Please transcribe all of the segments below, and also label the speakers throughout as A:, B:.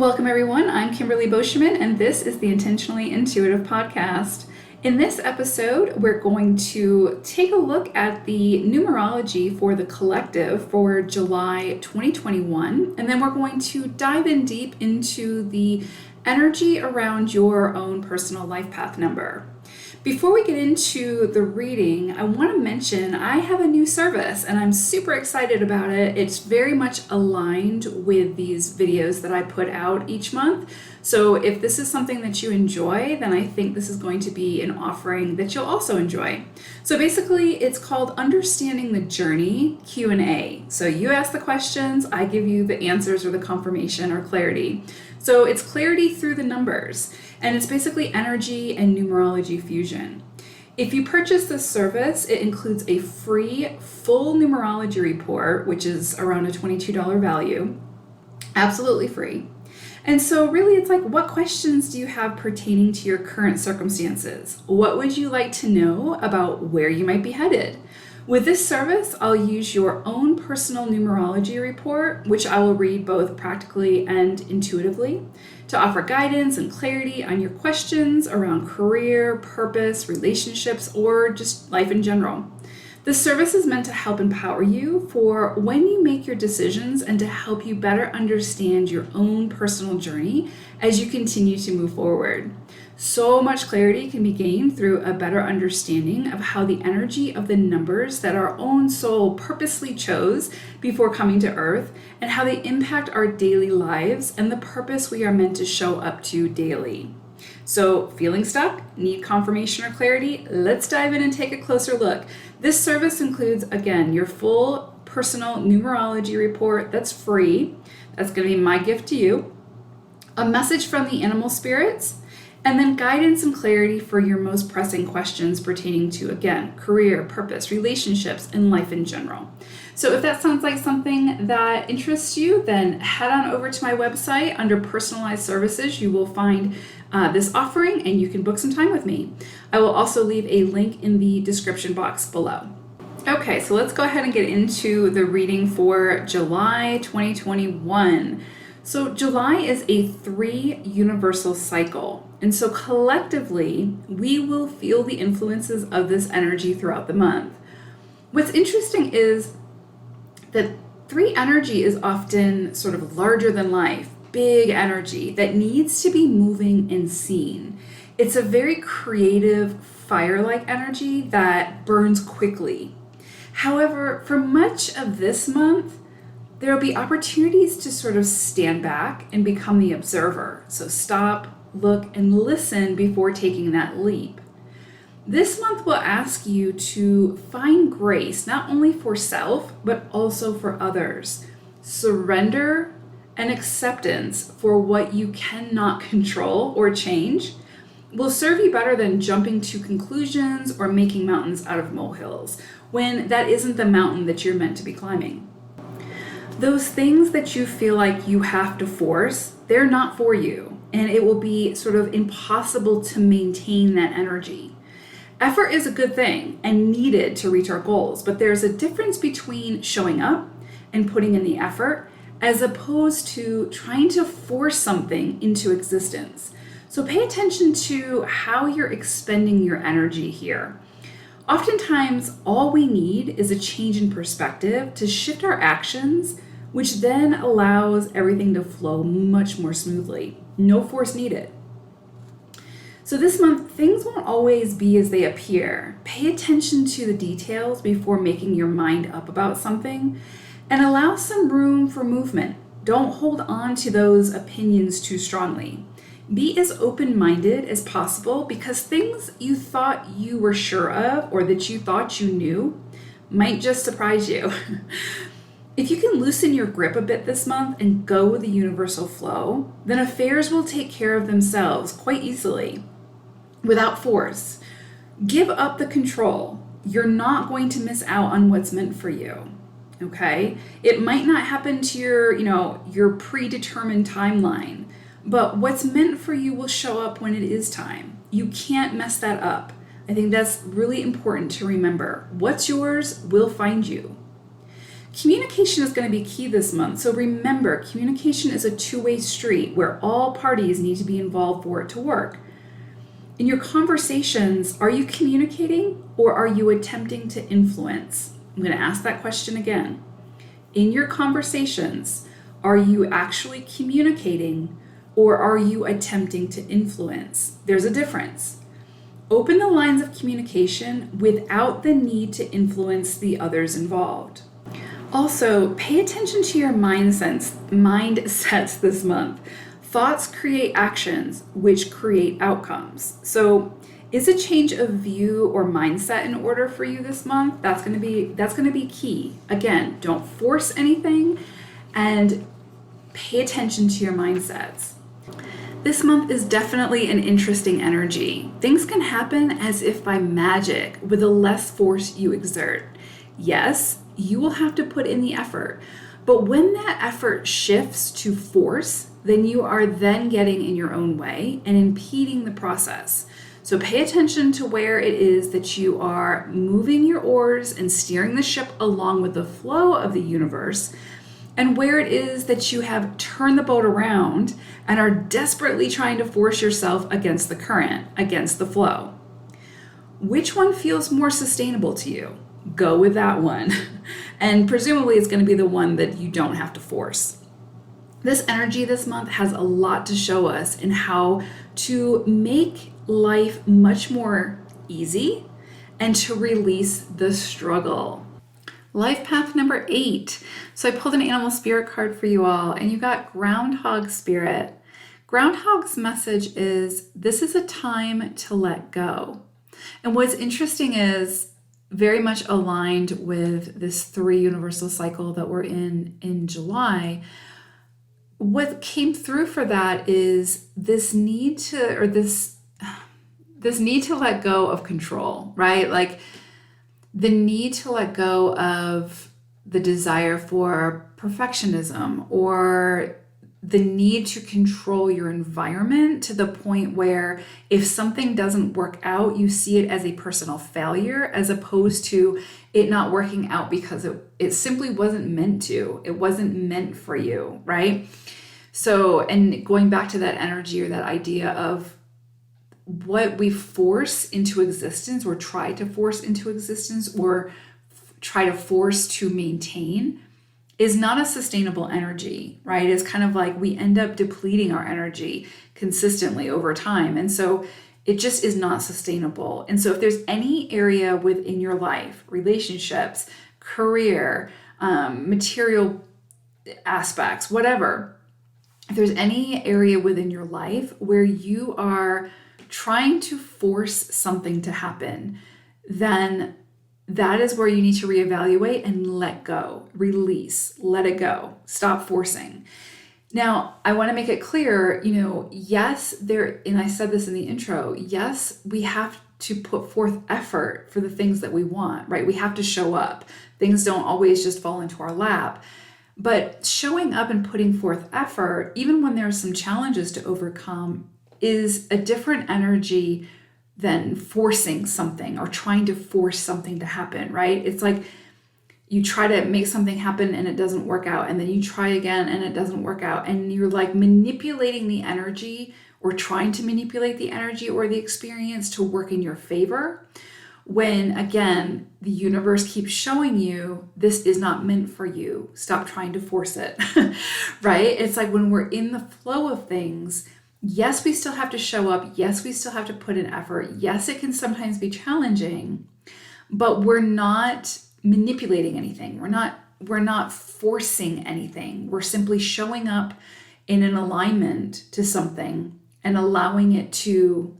A: Welcome, everyone. I'm Kimberly Boschman, and this is the Intentionally Intuitive Podcast. In this episode, we're going to take a look at the numerology for the collective for July 2021, and then we're going to dive in deep into the energy around your own personal life path number. Before we get into the reading, I want to mention I have a new service and I'm super excited about it. It's very much aligned with these videos that I put out each month. So if this is something that you enjoy, then I think this is going to be an offering that you'll also enjoy. So basically, it's called Understanding the Journey Q&A. So you ask the questions, I give you the answers or the confirmation or clarity. So it's clarity through the numbers, and it's basically energy and numerology fusion. If you purchase this service, it includes a free full numerology report, which is around a $22 value, absolutely free. And so really it's like, what questions do you have pertaining to your current circumstances? What would you like to know about where you might be headed? With this service, I'll use your own personal numerology report, which I will read both practically and intuitively, to offer guidance and clarity on your questions around career, purpose, relationships, or just life in general. This service is meant to help empower you for when you make your decisions and to help you better understand your own personal journey as you continue to move forward. So much clarity can be gained through a better understanding of how the energy of the numbers that our own soul purposely chose before coming to Earth and how they impact our daily lives and the purpose we are meant to show up to daily. So, feeling stuck? Need confirmation or clarity? Let's dive in and take a closer look. This service includes, again, your full personal numerology report that's free. That's going to be my gift to you. A message from the animal spirits, and then guidance and clarity for your most pressing questions pertaining to, again, career, purpose, relationships, and life in general. So if that sounds like something that interests you, then head on over to my website. Under personalized services, you will find this offering and you can book some time with me. I will also leave a link in the description box below. Okay, so let's go ahead and get into the reading for July 2021. So July is a 3 universal cycle. And so collectively, we will feel the influences of this energy throughout the month. What's interesting is that 3 energy is often sort of larger than life, big energy that needs to be moving and seen. It's a very creative, fire-like energy that burns quickly. However, for much of this month, there will be opportunities to sort of stand back and become the observer. So stop, look, and listen before taking that leap. This month will ask you to find grace, not only for self, but also for others. Surrender and acceptance for what you cannot control or change will serve you better than jumping to conclusions or making mountains out of molehills when that isn't the mountain that you're meant to be climbing. Those things that you feel like you have to force, they're not for you, and it will be sort of impossible to maintain that energy. Effort is a good thing and needed to reach our goals, but there's a difference between showing up and putting in the effort as opposed to trying to force something into existence. So pay attention to how you're expending your energy here. Oftentimes, all we need is a change in perspective to shift our actions, which then allows everything to flow much more smoothly. No force needed. So this month, things won't always be as they appear. Pay attention to the details before making your mind up about something and allow some room for movement. Don't hold on to those opinions too strongly. Be as open-minded as possible because things you thought you were sure of or that you thought you knew might just surprise you. If you can loosen your grip a bit this month and go with the universal flow, then affairs will take care of themselves quite easily, without force. Give up the control. You're not going to miss out on what's meant for you, okay? It might not happen to your predetermined timeline, but what's meant for you will show up when it is time. You can't mess that up. I think that's really important to remember. What's yours will find you. Communication is going to be key this month. So remember, communication is a two-way street where all parties need to be involved for it to work. In your conversations, are you communicating or are you attempting to influence? I'm going to ask that question again. In your conversations, are you actually communicating or are you attempting to influence? There's a difference. Open the lines of communication without the need to influence the others involved. Also, pay attention to your mindsets this month. Thoughts create actions, which create outcomes. So, is a change of view or mindset in order for you this month? That's going to be key. Again, don't force anything and pay attention to your mindsets. This month is definitely an interesting energy. Things can happen as if by magic with the less force you exert. Yes, you will have to put in the effort, but when that effort shifts to force, then you are then getting in your own way and impeding the process. So pay attention to where it is that you are moving your oars and steering the ship along with the flow of the universe, and where it is that you have turned the boat around and are desperately trying to force yourself against the current, against the flow. Which one feels more sustainable to you? Go with that one. And presumably it's going to be the one that you don't have to force. This energy this month has a lot to show us in how to make life much more easy and to release the struggle. Life path number 8. So I pulled an animal spirit card for you all, and you got groundhog spirit. Groundhog's message is, this is a time to let go. And what's interesting is very much aligned with this 3 universal cycle that we're in July. What came through for that is this need to let go of control, right? Like the need to let go of the desire for perfectionism or the need to control your environment to the point where if something doesn't work out, you see it as a personal failure as opposed to it not working out because it simply wasn't meant to. It wasn't meant for you, right? So, and going back to that energy or that idea of what we force into existence or try to force into existence or try to force to maintain is not a sustainable energy, right? It's kind of like we end up depleting our energy consistently over time. And so it just is not sustainable. And so if there's any area within your life, relationships, career, material aspects, whatever, if there's any area within your life where you are trying to force something to happen, then that is where you need to reevaluate and let go, release, let it go, stop forcing. Now, I want to make it clear, yes, and I said this in the intro, yes, we have to put forth effort for the things that we want, right? We have to show up. Things don't always just fall into our lap. But showing up and putting forth effort, even when there are some challenges to overcome, is a different energy than forcing something or trying to force something to happen, right? It's like you try to make something happen and it doesn't work out, and then you try again and it doesn't work out, and you're like manipulating the energy or trying to manipulate the energy or the experience to work in your favor, when again, the universe keeps showing you this is not meant for you. Stop trying to force it, right? It's like when we're in the flow of things, yes, we still have to show up. Yes, we still have to put in effort. Yes, it can sometimes be challenging, but we're not manipulating anything. We're not forcing anything. We're simply showing up in an alignment to something and allowing it to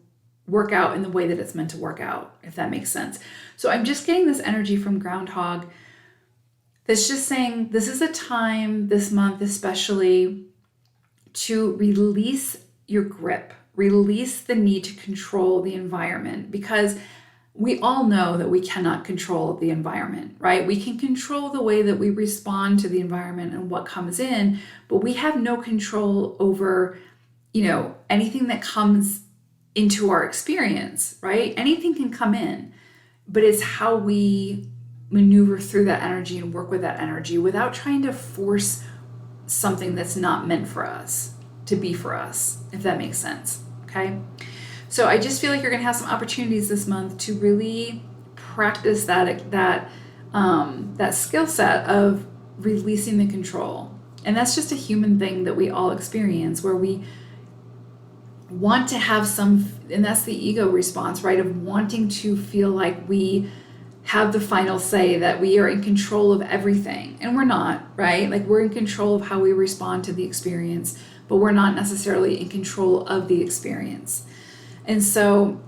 A: work out in the way that it's meant to work out, if that makes sense. So I'm just getting this energy from Groundhog that's just saying this is a time this month especially to release your grip, release the need to control the environment, because we all know that we cannot control the environment, right? We can control the way that we respond to the environment and what comes in, but we have no control over, anything that comes into our experience, right? Anything can come in, but it's how we maneuver through that energy and work with that energy without trying to force something that's not meant for us to be for us, if that makes sense. Okay. So I just feel like you're going to have some opportunities this month to really practice that skill set of releasing the control. And that's just a human thing that we all experience, where we want to have and that's the ego response, right? Of wanting to feel like we have the final say, that we are in control of everything. And we're not, right? Like, we're in control of how we respond to the experience, but we're not necessarily in control of the experience. And so,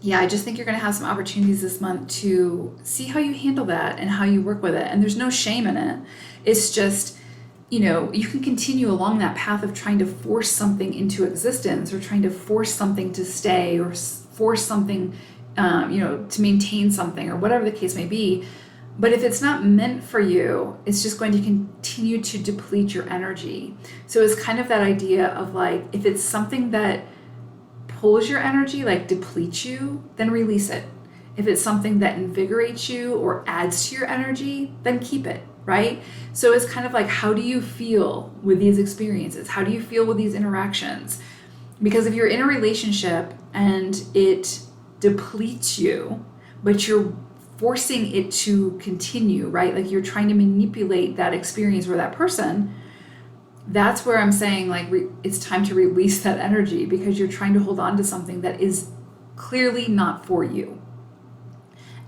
A: yeah, I just think you're going to have some opportunities this month to see how you handle that and how you work with it. And there's no shame in it. It's just, you can continue along that path of trying to force something into existence, or trying to force something to stay, or force something, to maintain something, or whatever the case may be. But if it's not meant for you, it's just going to continue to deplete your energy. So it's kind of that idea of like, if it's something that pulls your energy, like depletes you, then release it. If it's something that invigorates you or adds to your energy, then keep it, right? So it's kind of like, how do you feel with these experiences? How do you feel with these interactions? Because if you're in a relationship and it depletes you, but you're forcing it to continue, right? Like, you're trying to manipulate that experience or that person, that's where I'm saying, like, it's time to release that energy, because you're trying to hold on to something that is clearly not for you.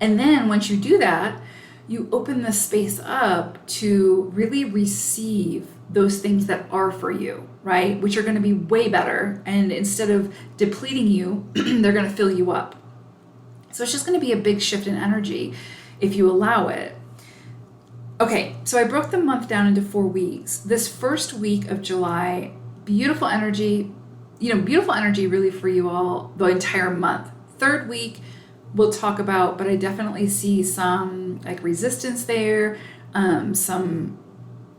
A: And then once you do that, you open the space up to really receive those things that are for you, right? Which are going to be way better. And instead of depleting you, they're going to fill you up. So it's just going to be a big shift in energy if you allow it. Okay, so I broke the month down into 4 weeks. This first week of July, beautiful energy really for you all the entire month. Third week, we'll talk about, but I definitely see some like resistance there, a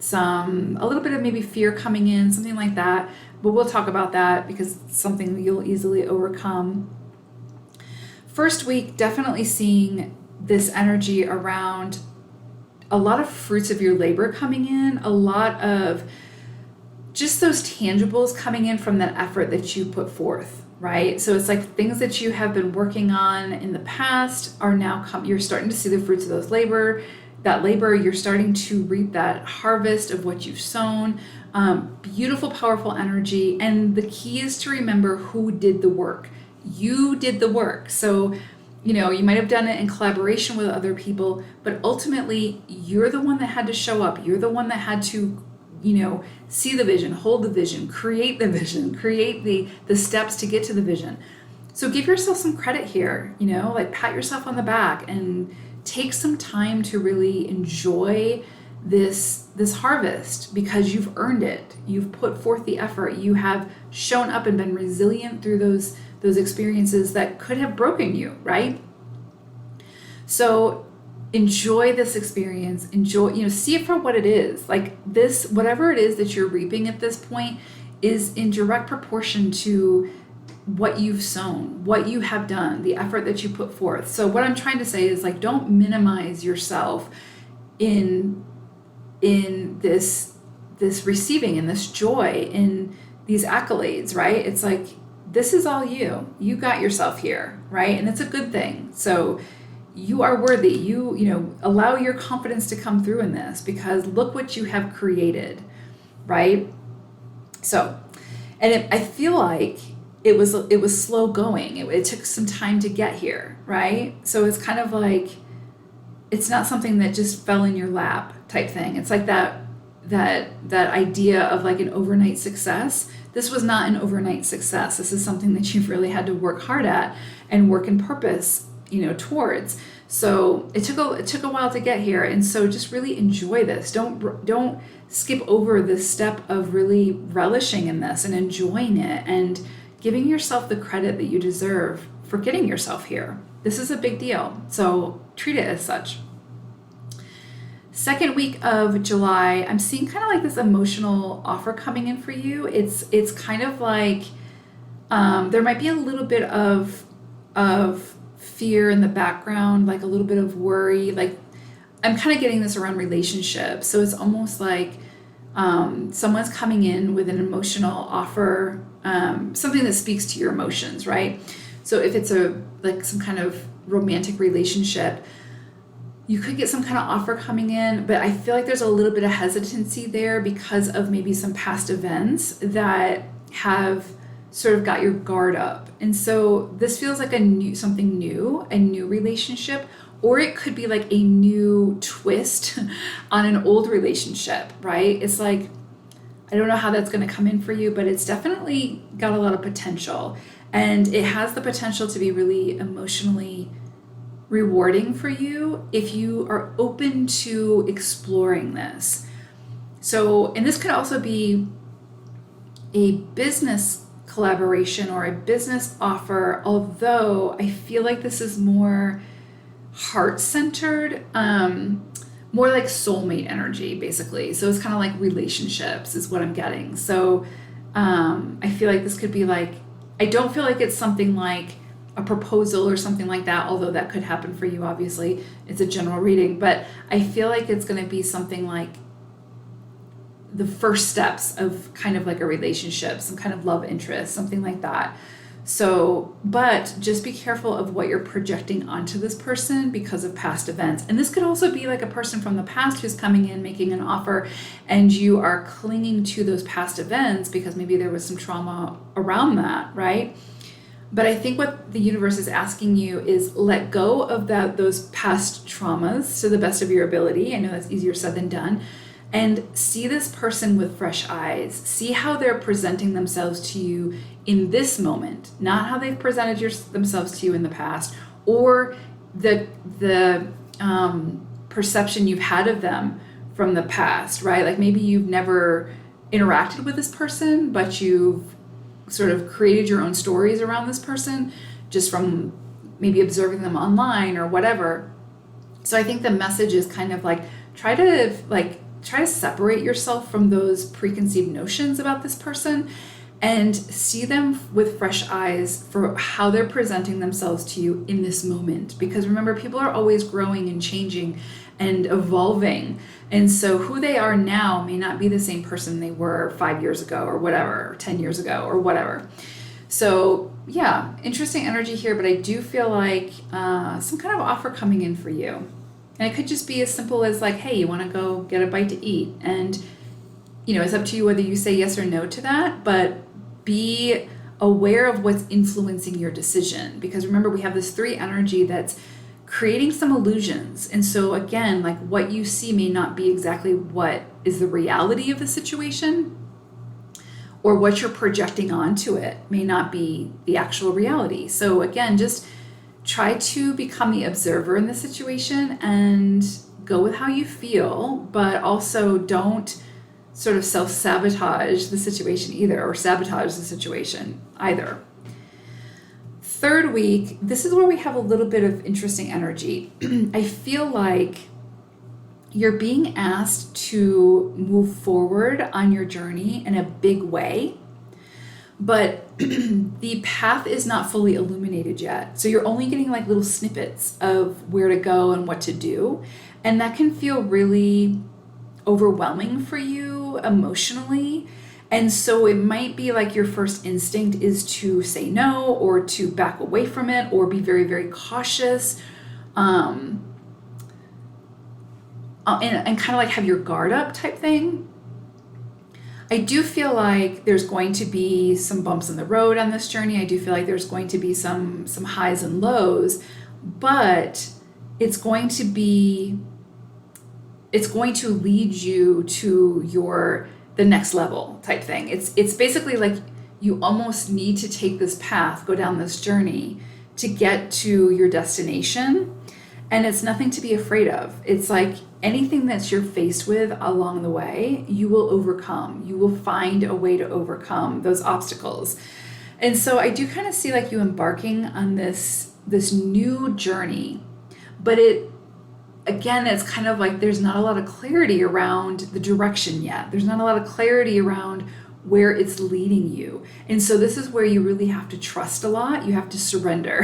A: little bit of maybe fear coming in, something like that. But we'll talk about that because it's something you'll easily overcome. First week, definitely seeing this energy around a lot of fruits of your labor coming in, a lot of just those tangibles coming in from that effort that you put forth, right? So it's like things that you have been working on in the past are now you're starting to see the fruits of those labor. That labor, you're starting to reap that harvest of what you've sown. Beautiful, powerful energy. And the key is to remember who did the work. You did the work. So, you might have done it in collaboration with other people, but ultimately you're the one that had to show up. You're the one that had to, see the vision, hold the vision, create the vision, create the steps to get to the vision. So give yourself some credit here, like pat yourself on the back and take some time to really enjoy this harvest, because you've earned it. You've put forth the effort. You have shown up and been resilient through those experiences that could have broken you, right? So enjoy this experience. See it for what it is. Like this, whatever it is that you're reaping at this point is in direct proportion to what you've sown, what you have done, the effort that you put forth. So what I'm trying to say is, like, don't minimize yourself in this receiving, in this joy, in these accolades, right? It's like, this is all you got yourself here, right? And it's a good thing. So you are worthy. You allow your confidence to come through in this, because look what you have created, right? So, and I feel like it was slow going. It took some time to get here, right? So it's kind of like, it's not something that just fell in your lap type thing. It's like that idea of like an overnight success. This was not an overnight success. This is something that you've really had to work hard at and work in purpose, towards. So it took a while to get here. And so just really enjoy this. Don't skip over this step of really relishing in this and enjoying it and giving yourself the credit that you deserve for getting yourself here. This is a big deal. So treat it as such. Second week of July, I'm seeing kind of like this emotional offer coming in for you. It's kind of like there might be a little bit of fear in the background, like a little bit of worry. Like I'm kind of getting this around relationships. So it's almost like someone's coming in with an emotional offer, something that speaks to your emotions, right? So if it's like some kind of romantic relationship, you could get some kind of offer coming in, but I feel like there's a little bit of hesitancy there because of maybe some past events that have sort of got your guard up. And so this feels like something new, a new relationship, or it could be like a new twist on an old relationship, right? It's like, I don't know how that's going to come in for you, but it's definitely got a lot of potential. And it has the potential to be really emotionally rewarding for you if you are open to exploring this. So, and this could also be a business collaboration or a business offer, although I feel like this is more heart-centered, more like soulmate energy, basically. So it's kind of like relationships is what I'm getting. So I feel like this could be like, I don't feel like it's something like a proposal or something like that, although that could happen for you, obviously. It's a general reading, but I feel like it's going to be something like the first steps of kind of like a relationship, some kind of love interest, something like that. So, but just be careful of what you're projecting onto this person because of past events. And this could also be like a person from the past who's coming in, making an offer, and you are clinging to those past events because maybe there was some trauma around that, right? But I think what the universe is asking you is let go of those past traumas to the best of your ability. I know that's easier said than done. And see this person with fresh eyes. See how they're presenting themselves to you in this moment, not how they've presented themselves to you in the past, or the perception you've had of them from the past, right? Like maybe you've never interacted with this person, but you've sort of created your own stories around this person just from maybe observing them online or whatever. So I think the message is kind of like try to separate yourself from those preconceived notions about this person and see them with fresh eyes for how they're presenting themselves to you in this moment. Because remember, people are always growing and changing and evolving. And so who they are now may not be the same person they were 5 years ago or whatever, or 10 years ago or whatever. So yeah, interesting energy here, but I do feel like some kind of offer coming in for you. And it could just be as simple as like, hey, you want to go get a bite to eat? And, it's up to you whether you say yes or no to that, but be aware of what's influencing your decision. Because remember, we have this 3 energy that's creating some illusions. And so again, like what you see may not be exactly what is the reality of the situation, or what you're projecting onto it may not be the actual reality. So again, just try to become the observer in the situation and go with how you feel, but also don't sort of self-sabotage the situation either, or sabotage the situation either. 3rd week, this is where we have a little bit of interesting energy. I feel like you're being asked to move forward on your journey in a big way, but the path is not fully illuminated yet. So you're only getting like little snippets of where to go and what to do. And that can feel really overwhelming for you emotionally. And so it might be like your first instinct is to say no, or to back away from it, or be very, very cautious. And kind of like have your guard up type thing. I do feel like there's going to be some bumps in the road on this journey. I do feel like there's going to be some highs and lows, but it's going to lead you to the next level type thing. It's basically like you almost need to take this path, go down this journey to get to your destination. And it's nothing to be afraid of. It's like anything that you're faced with along the way, you will overcome. You will find a way to overcome those obstacles. And so I do kind of see like you embarking on this new journey, but it's kind of like there's not a lot of clarity around the direction yet. There's not a lot of clarity around where it's leading you. And so this is where you really have to trust a lot. You have to surrender,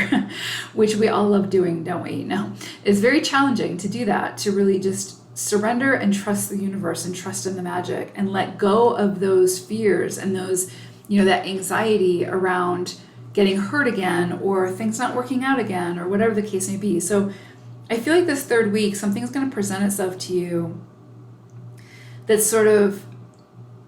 A: which we all love doing, don't we? No, it's very challenging to do that, to really just surrender and trust the universe and trust in the magic and let go of those fears and those, that anxiety around getting hurt again or things not working out again or whatever the case may be. So I feel like this third week, something's going to present itself to you that's sort of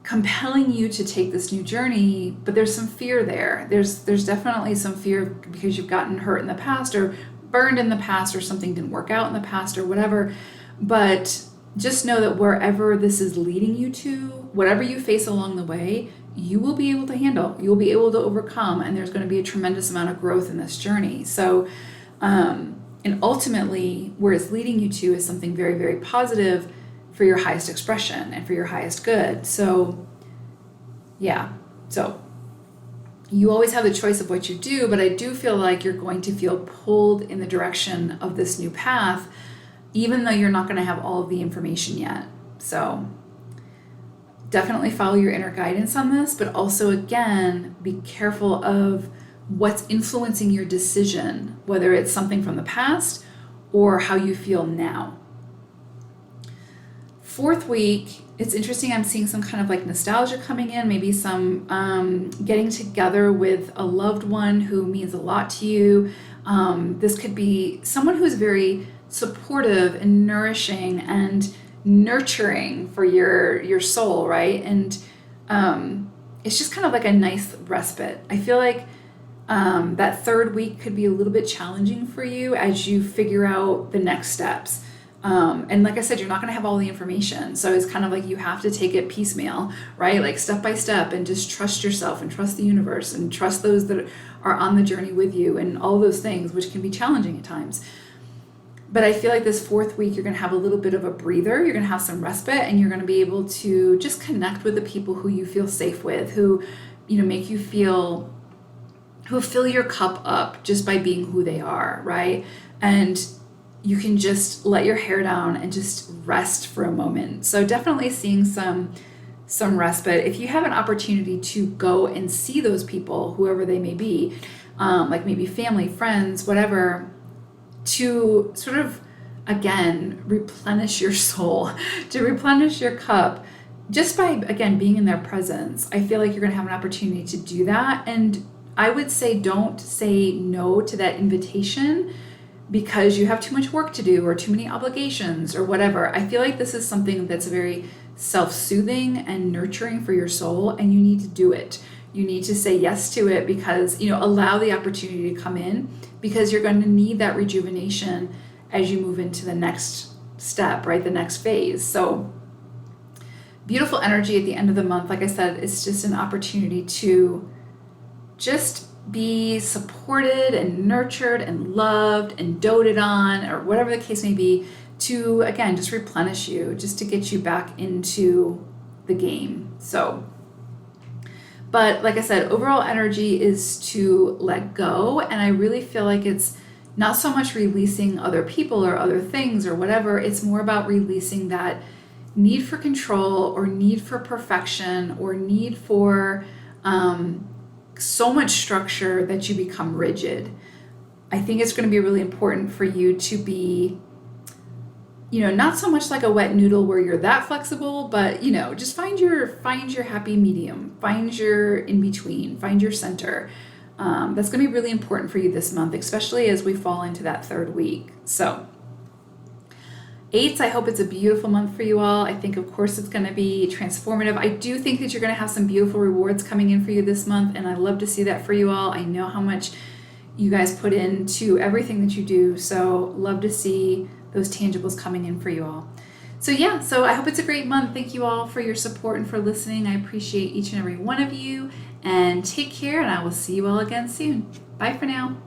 A: compelling you to take this new journey, but there's some fear there. There's definitely some fear because you've gotten hurt in the past or burned in the past or something didn't work out in the past or whatever. But just know that wherever this is leading you to, whatever you face along the way, you will be able to handle, you'll be able to overcome, and there's going to be a tremendous amount of growth in this journey. So, and ultimately where it's leading you to is something very, very positive for your highest expression and for your highest good. So yeah, so you always have the choice of what you do, but I do feel like you're going to feel pulled in the direction of this new path, even though you're not going to have all of the information yet. So definitely follow your inner guidance on this, but also again, be careful of what's influencing your decision, whether it's something from the past or how you feel now. Fourth week, it's interesting. I'm seeing some kind of like nostalgia coming in, maybe some getting together with a loved one who means a lot to you. This could be someone who's very supportive and nourishing and nurturing for your soul, right? And it's just kind of like a nice respite. I feel like that third week could be a little bit challenging for you as you figure out the next steps. And like I said, you're not going to have all the information. So it's kind of like you have to take it piecemeal, right? Like step by step, and just trust yourself and trust the universe and trust those that are on the journey with you and all those things, which can be challenging at times. But I feel like this fourth week, you're going to have a little bit of a breather. You're going to have some respite, and you're going to be able to just connect with the people who you feel safe with, who, make you feel, who fill your cup up just by being who they are, right? And you can just let your hair down and just rest for a moment. So definitely seeing some respite. If you have an opportunity to go and see those people, whoever they may be, like maybe family, friends, whatever, to sort of, again, replenish your soul, to replenish your cup, just by, again, being in their presence, I feel like you're going to have an opportunity to do that. And I would say don't say no to that invitation because you have too much work to do or too many obligations or whatever. I feel like this is something that's very self-soothing and nurturing for your soul, and you need to do it. You need to say yes to it because, allow the opportunity to come in, because you're going to need that rejuvenation as you move into the next step, right? The next phase. So beautiful energy at the end of the month. Like I said, it's just an opportunity to just be supported and nurtured and loved and doted on, or whatever the case may be, to, again, just replenish you, just to get you back into the game. So, but like I said, overall energy is to let go. And I really feel like it's not so much releasing other people or other things or whatever. It's more about releasing that need for control or need for perfection or need for so much structure that you become rigid. I think it's going to be really important for you to be, not so much like a wet noodle where you're that flexible, but, just find your happy medium, find your in between, find your center. That's going to be really important for you this month, especially as we fall into that third week. So 8s, I hope it's a beautiful month for you all. I think, of course, it's going to be transformative. I do think that you're going to have some beautiful rewards coming in for you this month, and I love to see that for you all. I know how much you guys put into everything that you do, so love to see those tangibles coming in for you all. So yeah, so I hope it's a great month. Thank you all for your support and for listening. I appreciate each and every one of you, and take care, and I will see you all again soon. Bye for now.